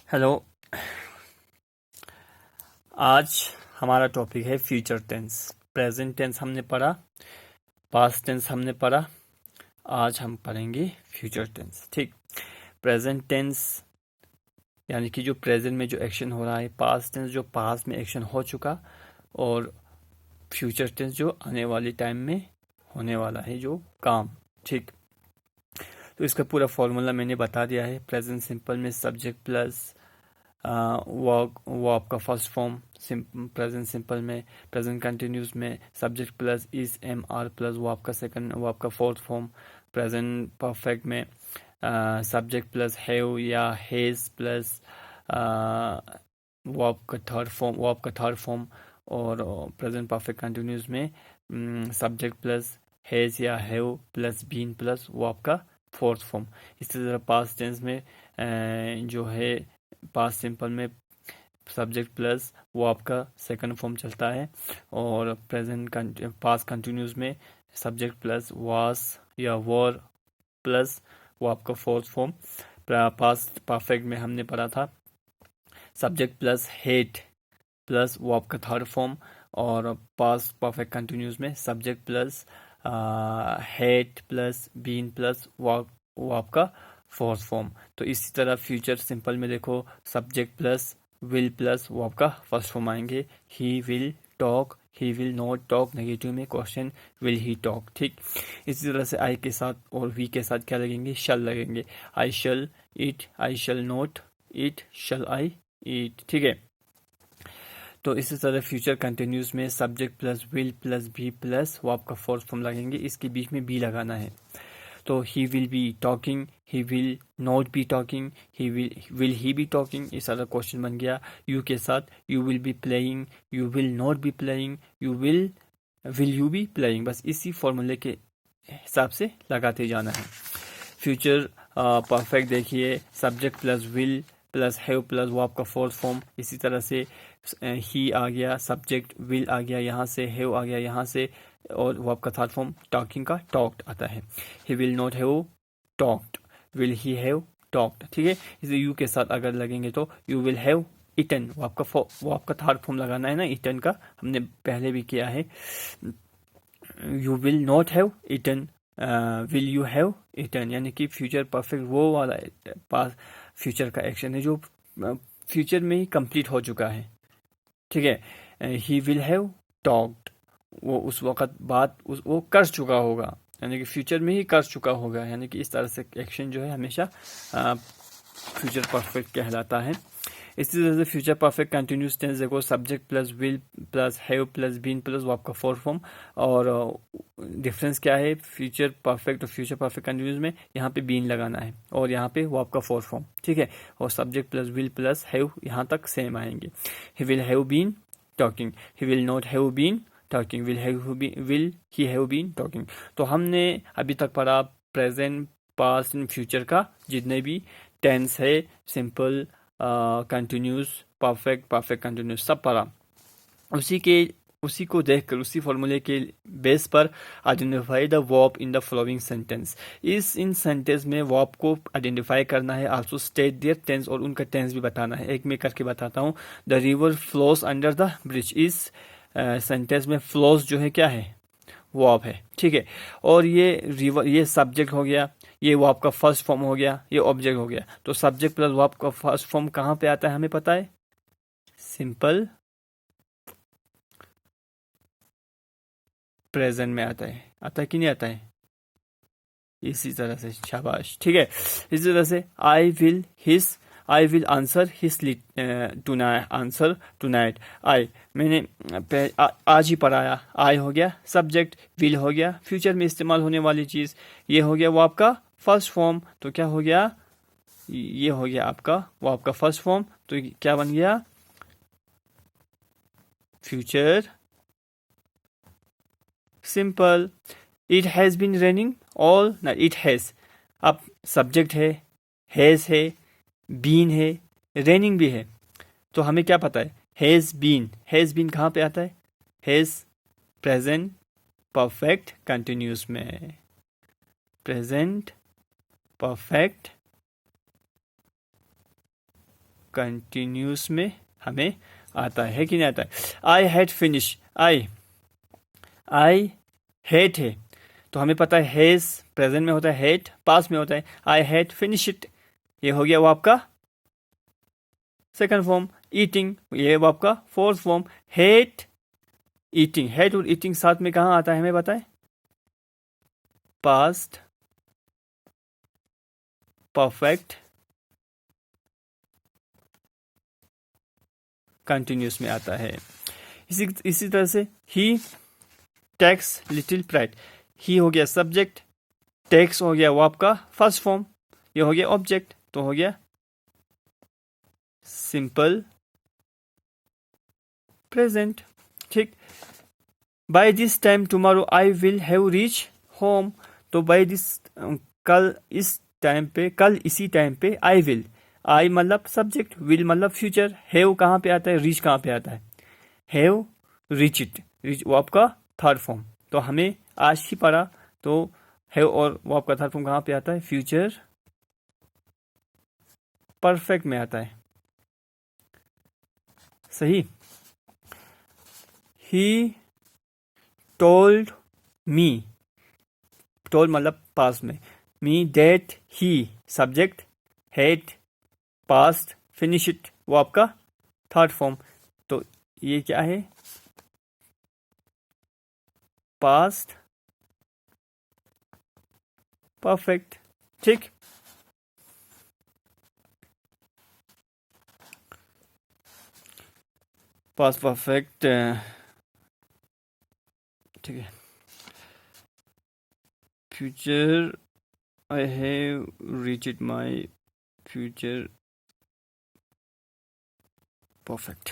Hello. आज हमारा topic है फ्यूचर टेंस। प्रेजेंट टेंस हमने पढ़ा, पास्ट टेंस हमने पढ़ा, आज हम पढ़ेंगे फ्यूचर टेंस। ठीक। प्रेजेंट टेंस यानी कि जो प्रेजेंट में जो एक्शन हो रहा है, पास्ट टेंस जो पास्ट में एक्शन हो चुका, और फ्यूचर टेंस जो आने वाले टाइम में होने वाला है जो काम। ठीक। तो इसका पूरा फॉर्मूला मैंने बता दिया है। प्रेजेंट सिंपल में सब्जेक्ट प्लस वो आपका फर्स्ट फॉर्म, प्रेजेंट सिंपल में। प्रेजेंट कंटिन्यूस में subject plus is am are plus वो आपका सेकंड, वो आपका फोर्थ फॉर्म। प्रेजेंट परफेक्ट में सब्जेक्ट प्लस हैव या हेज प्लस वो आपका थर्ड फॉर्म। और प्रेजेंट परफेक्ट कंटिन्यूस में सब्जेक्ट प्लस हैज या हैव प्लस बीन प्लस वो आपका फोर्थ फॉर्म। इसी तरह पास्ट टेंस में जो है, पास्ट सिंपल में सब्जेक्ट प्लस वो आपका सेकंड फॉर्म चलता है, और प्रेजेंट पास्ट कंटिन्यूस में सब्जेक्ट प्लस वाज या वर प्लस वो आपका फोर्थ फॉर्म। पास्ट परफेक्ट में हमने पढ़ा था सब्जेक्ट प्लस हेट प्लस वो आपका थर्ड फॉर्म, और पास्ट परफेक्ट कंटिन्यूस में subject plus had plus been plus वो आपका फोर्थ फॉर्म। तो इसी तरह फ्यूचर सिंपल में देखो, सब्जेक्ट प्लस विल प्लस वो आपका फर्स्ट फॉर्म आएंगे। He will talk, he will not talk, negative में क्वेश्चन विल ही टॉक। ठीक। इसी तरह से आई के साथ और वी के साथ क्या लगेंगे? शल लगेंगे। I shall eat, I shall not eat, shall I eat. ठीक है। तो इसी तरह फ्यूचर कंटिन्यूस में subject plus will plus be plus वो आपका फोर्थ फॉर्म लगेंगे। इसके बीच में बी लगाना है। तो he will be talking, he will not be talking, he will he be talking. ये सारा क्वेश्चन बन गया। यू के साथ you will be playing, you will not be playing, will you be playing. बस इसी फॉर्मूले के हिसाब से लगाते जाना है। फ्यूचर परफेक्ट देखिए, subject plus will plus have plus वो आपका फोर्थ फॉर्म। इसी तरह से ही आ गया, सब्जेक्ट विल आ गया यहाँ से, हैव आ गया यहाँ से, और वो आपका थर्ड फॉर्म टॉकिंग का टॉक्ड आता है। ही will not have talked, will he have talked. ठीक है। इसे यू के साथ अगर लगेंगे तो यू विल हैव इटन, वो आपका थर्ड फॉर्म लगाना है ना, इटन का हमने पहले भी किया है। You will not have eaten, will you have eaten, यानी कि फ्यूचर परफेक्ट वो वाला पास फ्यूचर का एक्शन है जो फ्यूचर में ही कंप्लीट हो चुका है। ठीक है। ही विल हैव टॉक्ड, वो उस वक्त बात वो कर चुका होगा, यानी कि फ्यूचर में ही कर चुका होगा। यानी कि इस तरह से एक्शन जो है हमेशा फ्यूचर परफेक्ट कहलाता है। इसी तरह से फ्यूचर परफेक्ट कंटिन्यूस टेंस देखो, subject plus will plus have plus been plus वो आपका फोर्थ फॉर्म। और डिफरेंस क्या है फ्यूचर परफेक्ट और फ्यूचर परफेक्ट कंटिन्यूस में? यहाँ पे बीन लगाना है, और यहाँ पे वो आपका फोर्थ फॉर्म। ठीक है। और subject plus will plus have यहाँ तक सेम आएंगे। He will have been talking, he will not have been talking, will he have been talking. तो हमने अभी तक पढ़ा प्रेजेंट पास्ट एंड फ्यूचर का जितने भी टेंस है, सिंपल, कंटिन्यूस, परफेक्ट कंटिन्यूस, सब पढ़ा। उसी को देखकर, उसी फॉर्मूले के बेस पर identify the verb in the following sentence. In sentence में वर्ब को आइडेंटिफाई करना है, आल्सो स्टेट देयर टेंस, और उनका टेंस भी बताना है। एक में करके बताता हूँ। The river flows under the bridge. इस सेंटेंस में फ्लोस जो है क्या है? वर्ब है। ठीक है। और ये रिवर, ये सब्जेक्ट हो गया, ये वो आपका फर्स्ट फॉर्म हो गया, ये ऑब्जेक्ट हो गया। तो सब्जेक्ट प्लस वर्ब का फर्स्ट फॉर्म कहाँ पे आता है हमें पता है? सिंपल प्रेजेंट में आता है कि नहीं आता है? इसी तरह से, शाबाश। ठीक है। इसी तरह से I will answer his answer tonight. I मैंने आज ही पढ़ाया। आई हो गया सब्जेक्ट, विल हो गया फ्यूचर में इस्तेमाल होने वाली चीज, ये हो गया वो आपका फर्स्ट फॉर्म। तो क्या हो गया? ये हो गया आपका वो आपका फर्स्ट फॉर्म। तो क्या बन गया? Future simple. It has been raining all night, it has, अब सब्जेक्ट हैज है, बीन है, रेनिंग भी है। तो हमें क्या पता है? हैज बीन कहाँ पे आता है? हैज प्रेजेंट परफेक्ट कंटिन्यूस में, प्रेजेंट परफेक्ट कंटिन्यूस में हमें आता है कि नहीं आता है। I had finish, I hate है तो हमें पता है हैज प्रेजेंट में होता है, हेट पास्ट में होता है। आई हैड फिनिश इट, ये हो गया वो आपका सेकंड फॉर्म। ईटिंग, ये वो आपका fourth form. Hate eating, hate और ईटिंग साथ में कहाँ आता है हमें बताए, पास्ट परफेक्ट कंटिन्यूस में आता है। इसी तरह से ही टेक्स लिटिल प्राइड, ही हो गया सब्जेक्ट, टेक्स हो गया वो आपका फर्स्ट फॉर्म, ये हो गया ऑब्जेक्ट, तो हो गया सिंपल प्रेजेंट। ठीक, by this time tomorrow I will have reach home, तो बाय दिस कल इस टाइम पे, कल इसी टाइम पे, आई विल, आई मतलब सब्जेक्ट, विल मतलब फ्यूचर, हैव कहाँ पे आता है, रीच कहाँ पे आता है, हैव रीच इट, रीच वो आपका थर्ड फॉर्म। तो हमें आज ही पढ़ा तो हैव और वो आपका थर्ड फॉर्म कहाँ पे आता है, फ्यूचर परफेक्ट में आता है। सही। ही टोल्ड मी, टोल्ड मतलब पास्ट में, me that he subject, had passed, finish it वो आपका थर्ड फॉर्म। तो ये क्या है, पास्ट परफेक्ट। ठीक, पास्ट परफेक्ट, ठीक है। Future, I have reached my future perfect.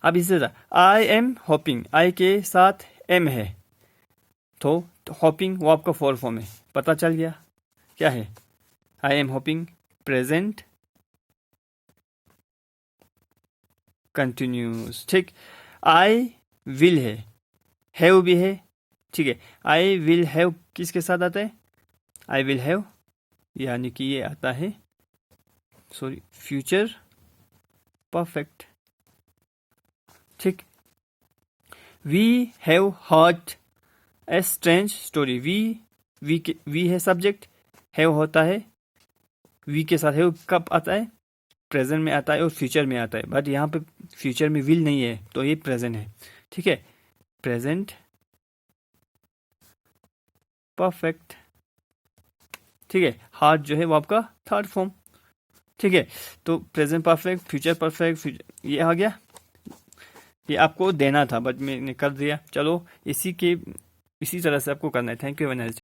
अब इससे आई एम हॉपिंग, आई के साथ एम है तो हॉपिंग वो आपका फोर फॉर्म है, पता चल गया क्या है, I am hopping present continuous. ठीक, आई विल है, हैव भी है, ठीक है। आई विल हैव किसके साथ आता है, आई विल हैव यानी कि ये आता है सॉरी फ्यूचर परफेक्ट। ठीक, we have heard a strange story, we है सब्जेक्ट, हैव होता है, वी के साथ हैव कब आता है, प्रेजेंट में आता है और फ्यूचर में आता है, बट यहाँ पे फ्यूचर में विल नहीं है तो ये प्रेजेंट है। ठीक है, प्रेजेंट परफेक्ट। ठीक है, हार्ड जो है वो आपका थर्ड फॉर्म। ठीक है, तो प्रेजेंट परफेक्ट, फ्यूचर परफेक्ट, ये आ गया, ये आपको देना था बट मैंने कर दिया। चलो इसी तरह से आपको करना है। Thank you.